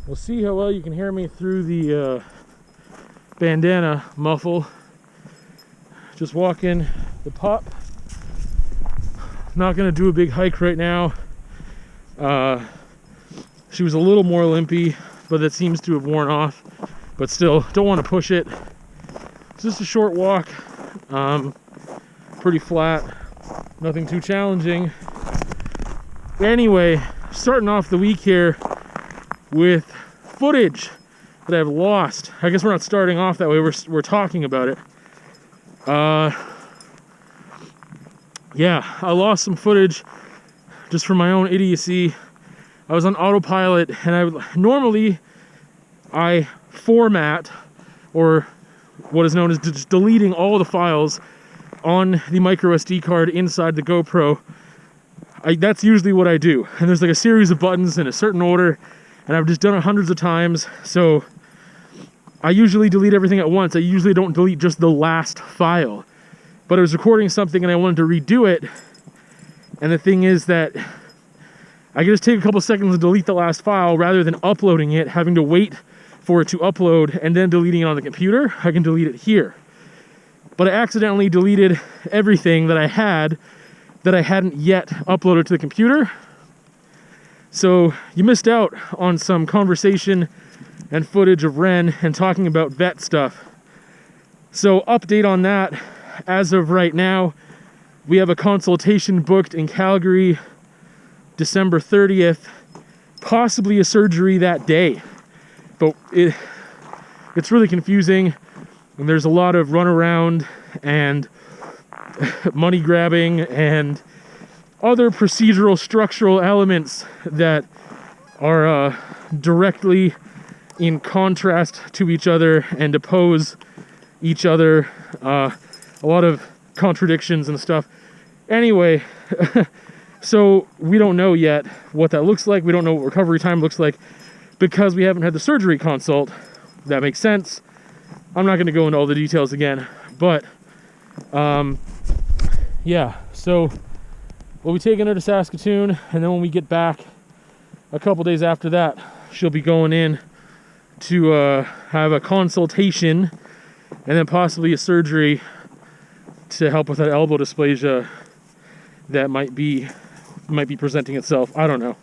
We'll see how well you can hear me through the bandana muffle. Just walking the pup. Not gonna do a big hike right now. She was a little more limpy, but that seems to have worn off. But still, don't want to push it. It's just a short walk. Pretty flat. Nothing too challenging. Anyway, starting off the week here with footage that I've lost. I guess we're not starting off that way. We're talking about it. Yeah, I lost some footage just from my own idiocy. I was on autopilot, and normally I format, or what is known as just deleting all the files on the micro SD card inside the GoPro. That's usually what I do, and there's like a series of buttons in a certain order, and I've just done it hundreds of times, so I usually delete everything at once. I usually don't delete just the last file, but I was recording something and I wanted to redo it, and the thing is that I can just take a couple seconds to delete the last file rather than uploading it, having to wait for it to upload and then deleting it on the computer. I can delete it here. But I accidentally deleted everything that I had that I hadn't yet uploaded to the computer. So you missed out on some conversation and footage of Wren and talking about vet stuff. So update on that. As of right now, we have a consultation booked in Calgary, December 30th, possibly a surgery that day. But it's really confusing, and there's a lot of runaround and money grabbing and other procedural structural elements that are directly in contrast to each other and oppose each other. A lot of contradictions and stuff. Anyway, so we don't know yet what that looks like. We don't know what recovery time looks like because we haven't had the surgery consult. That makes sense. I'm not going to go into all the details again, but yeah, so we'll be taking her to Saskatoon, and then when we get back a couple days after that, she'll be going in to have a consultation and then possibly a surgery to help with that elbow dysplasia that might be presenting itself. I don't know.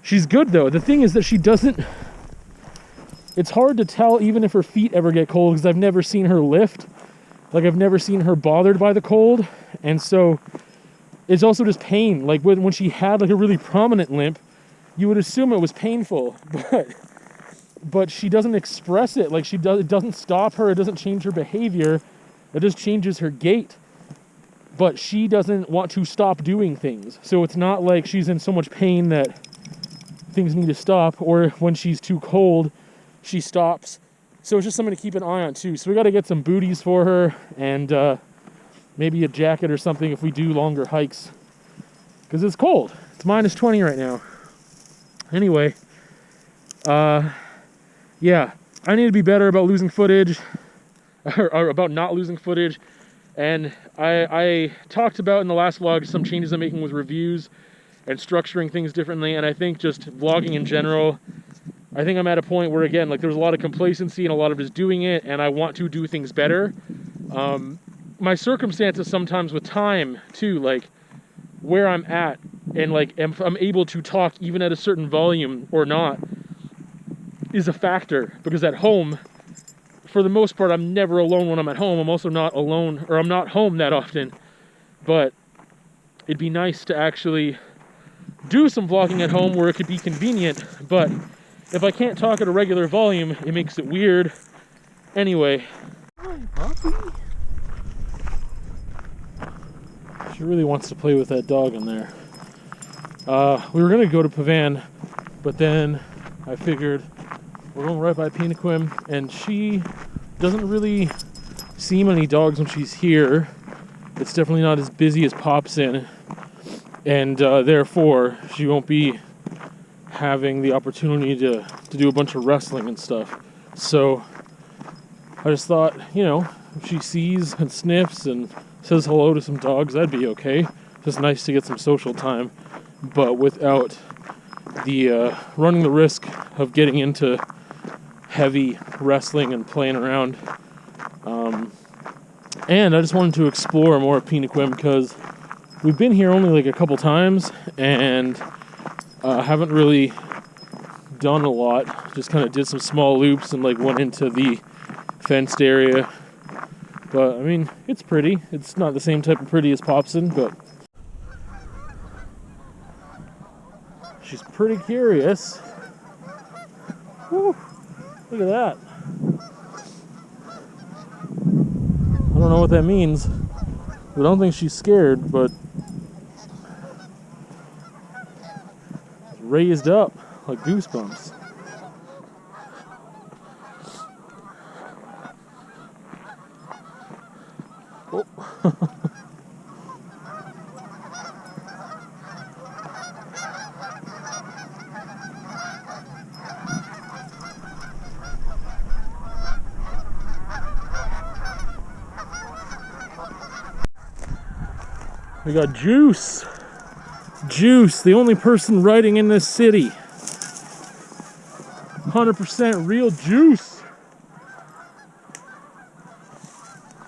She's good though. The thing is that she doesn't, it's hard to tell even if her feet ever get cold because I've never seen her lift. Like, I've never seen her bothered by the cold. And so it's also just pain. Like when she had like a really prominent limp, you would assume it was painful, but she doesn't express it. Like it doesn't stop her. It doesn't change her behavior. It just changes her gait. But she doesn't want to stop doing things. So it's not like she's in so much pain that things need to stop, or when she's too cold, she stops. So it's just something to keep an eye on too. So we got to get some booties for her, and maybe a jacket or something if we do longer hikes, because it's cold. It's minus 20 right now. Anyway, yeah, I need to be better about losing footage, or about not losing footage. And I talked about in the last vlog some changes I'm making with reviews and structuring things differently, and I think just vlogging in general, I think I'm at a point where, again, like, there's a lot of complacency and a lot of just doing it, and I want to do things better. My circumstances sometimes with time too, like where I'm at, and like if I'm able to talk even at a certain volume or not, is a factor. Because at home, for the most part, I'm never alone when I'm at home. I'm also not alone, or I'm not home that often. But it'd be nice to actually do some vlogging at home where it could be convenient. But if I can't talk at a regular volume, it makes it weird. Anyway. Hi, puppy. She really wants to play with that dog in there. We were going to go to Pavan, but then I figured we're going right by Penequim, and she doesn't really see many dogs when she's here. It's definitely not as busy as Popsin, and therefore she won't be having the opportunity to do a bunch of wrestling and stuff. So I just thought, you know, if she sees and sniffs and says hello to some dogs, that'd be okay. Just nice to get some social time, but without running the risk of getting into heavy wrestling and playing around. And I just wanted to explore more of Penequim because we've been here only like a couple times and haven't really done a lot. Just kind of did some small loops and like went into the fenced area. But I mean, it's pretty. It's not the same type of pretty as Popson, but she's pretty curious. Whew, look at that. I don't know what that means. I don't think she's scared, but raised up like goosebumps. Oh. We got Juice. Juice, the only person riding in this city. 100% real Juice.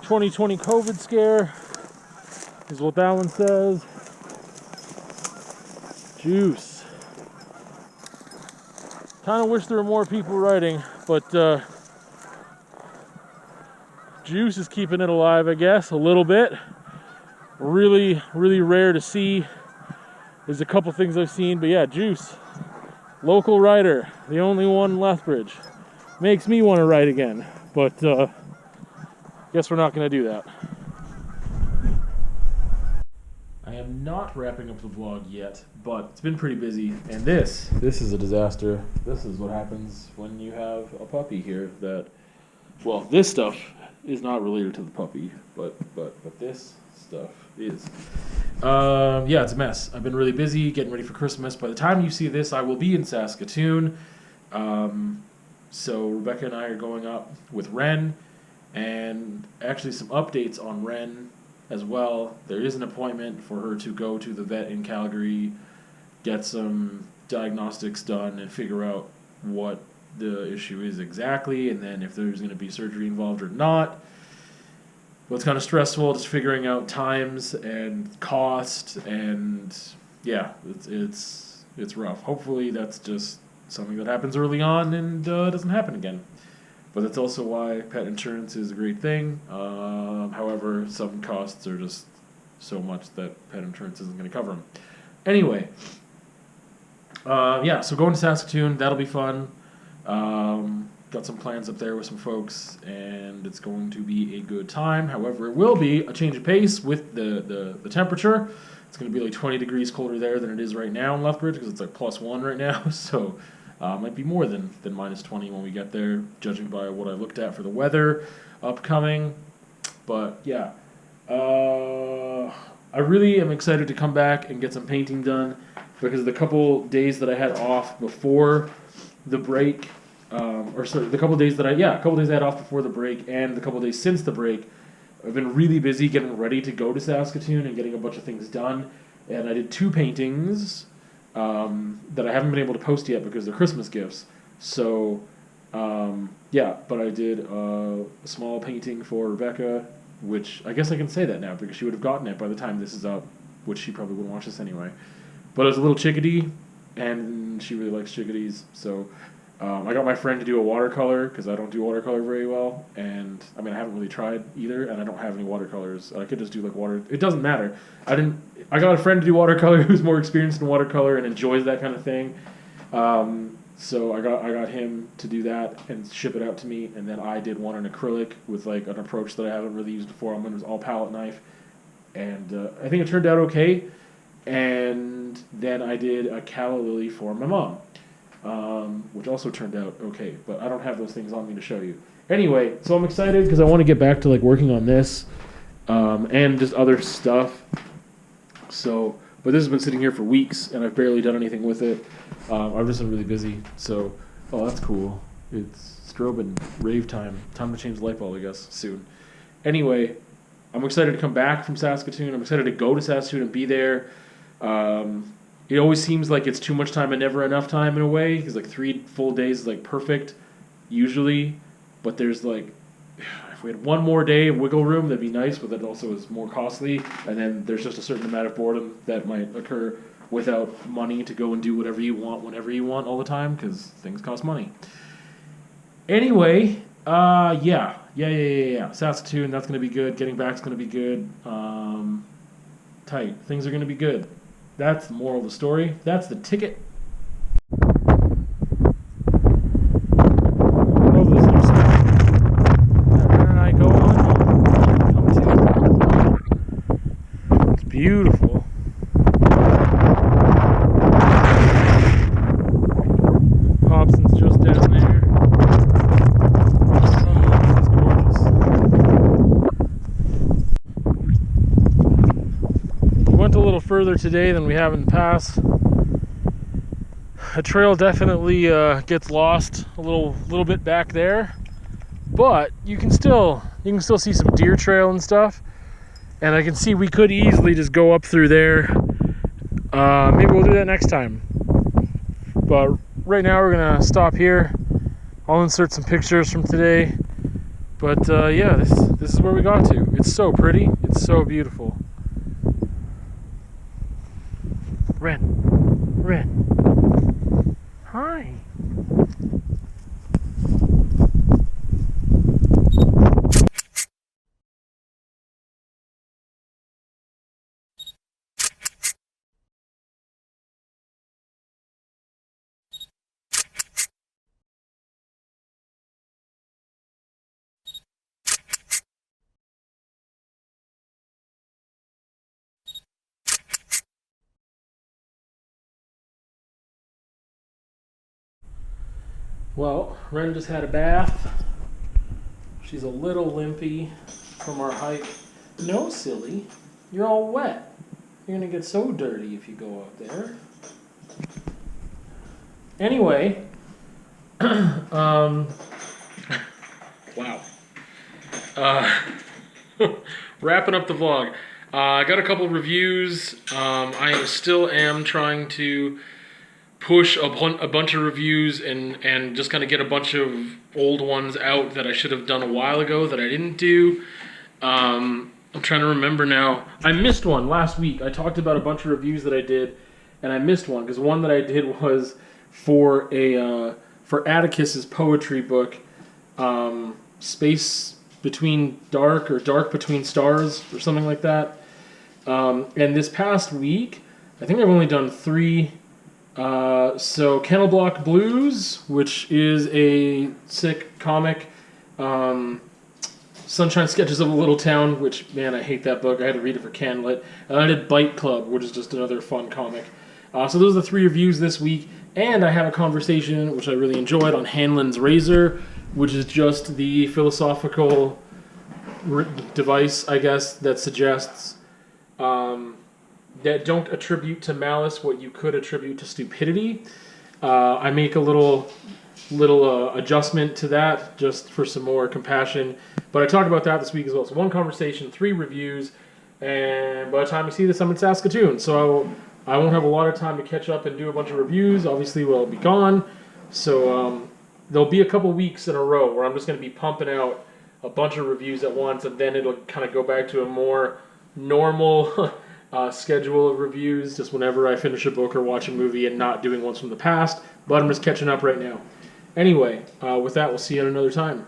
2020 COVID scare is what that one says. Juice. Kind of wish there were more people riding, but Juice is keeping it alive, I guess, a little bit. Really, really rare to see. There's a couple things I've seen, but yeah, Juice. Local rider, the only one in Lethbridge. Makes me want to ride again, but guess we're not going to do that. I am not wrapping up the vlog yet, but it's been pretty busy, and this is a disaster. This is what happens when you have a puppy here that, well, this stuff is not related to the puppy, but this stuff is. Yeah, it's a mess. I've been really busy getting ready for Christmas. By the time you see this, I will be in Saskatoon. So Rebecca and I are going up with Wren, and actually some updates on Wren as well. There is an appointment for her to go to the vet in Calgary, get some diagnostics done, and figure out what the issue is exactly, and then if there's going to be surgery involved or not. Well, it's kind of stressful just figuring out times and cost, and yeah, it's rough. Hopefully that's just something that happens early on and doesn't happen again. But that's also why pet insurance is a great thing. However, some costs are just so much that pet insurance isn't going to cover them. Anyway, yeah, so going to Saskatoon, that'll be fun. Got some plans up there with some folks, and it's going to be a good time. However, it will be a change of pace with the temperature. It's going to be like 20 degrees colder there than it is right now in Lethbridge, because it's like +1 right now. So might be more than -20 when we get there, judging by what I looked at for the weather upcoming. But yeah, I really am excited to come back and get some painting done, because the couple days that I had off before the break, the couple days I had off before the break and the couple days since the break, I've been really busy getting ready to go to Saskatoon and getting a bunch of things done. And I did 2 paintings that I haven't been able to post yet because they're Christmas gifts. So, yeah, but I did a small painting for Rebecca, which I guess I can say that now because she would have gotten it by the time this is up, which she probably wouldn't watch this anyway. But it was a little chickadee, and she really likes chickadees, so I got my friend to do a watercolor because I don't do watercolor very well, and I mean I haven't really tried either, and I don't have any watercolors. I could just do like water. It doesn't matter. I got a friend to do watercolor who's more experienced in watercolor and enjoys that kind of thing. So I got him to do that and ship it out to me, and then I did one in acrylic with like an approach that I haven't really used before. It was all palette knife, and I think it turned out okay. And then I did a calla lily for my mom, which also turned out okay, but I don't have those things on me to show you. Anyway, so I'm excited because I want to get back to like working on this and just other stuff. So, but this has been sitting here for weeks, and I've barely done anything with it. I've just been really busy. So, oh, that's cool. It's strobe and rave time. Time to change the light bulb, I guess, soon. Anyway, I'm excited to come back from Saskatoon. I'm excited to go to Saskatoon and be there. it always seems like it's too much time and never enough time in a way, because like 3 full days is like perfect usually, but there's like, if we had one more day of wiggle room, that'd be nice, but that also is more costly, and then there's just a certain amount of boredom that might occur without money to go and do whatever you want whenever you want all the time, because things cost money. Anyway, yeah. Saskatoon, that's going to be good. Getting back's going to be good. Tight. Things are going to be good. That's the moral of the story. That's the ticket. Wren and I go on. It's beautiful. Hobson's just down there. A little further today than we have in the past. A trail definitely gets lost a little bit back there, but you can still see some deer trail and stuff. And I can see we could easily just go up through there. Maybe we'll do that next time. But right now we're gonna stop here. I'll insert some pictures from today. But yeah, this is where we got to. It's so pretty. It's so beautiful. Wren. Hi. Well, Wren just had a bath. She's a little limpy from our hike. No, silly. You're all wet. You're going to get so dirty if you go out there. Anyway. Wow. Wrapping up the vlog. I got a couple reviews. I still am trying to push a bunch of reviews and just kind of get a bunch of old ones out that I should have done a while ago that I didn't do. I'm trying to remember now. I missed one last week. I talked about a bunch of reviews that I did, and I missed one because one that I did was for Atticus's poetry book, Space Between Dark or Dark Between Stars or something like that. And this past week, I think I've only done 3. So Kennel Block Blues, which is a sick comic, Sunshine Sketches of a Little Town, which, man, I hate that book. I had to read it for Canlit. And I did Bite Club, which is just another fun comic. So those are the 3 reviews this week. And I have a conversation, which I really enjoyed, on Hanlon's Razor, which is just the philosophical device, I guess, that suggests that don't attribute to malice what you could attribute to stupidity. I make a little adjustment to that just for some more compassion. But I talked about that this week as well. So 1 conversation, 3 reviews, and by the time you see this, I'm in Saskatoon. So I won't have a lot of time to catch up and do a bunch of reviews. Obviously, we'll be gone. So there'll be a couple weeks in a row where I'm just going to be pumping out a bunch of reviews at once, and then it'll kind of go back to a more normal schedule of reviews, just whenever I finish a book or watch a movie and not doing ones from the past. But I'm just catching up right now. Anyway, with that, we'll see you at another time.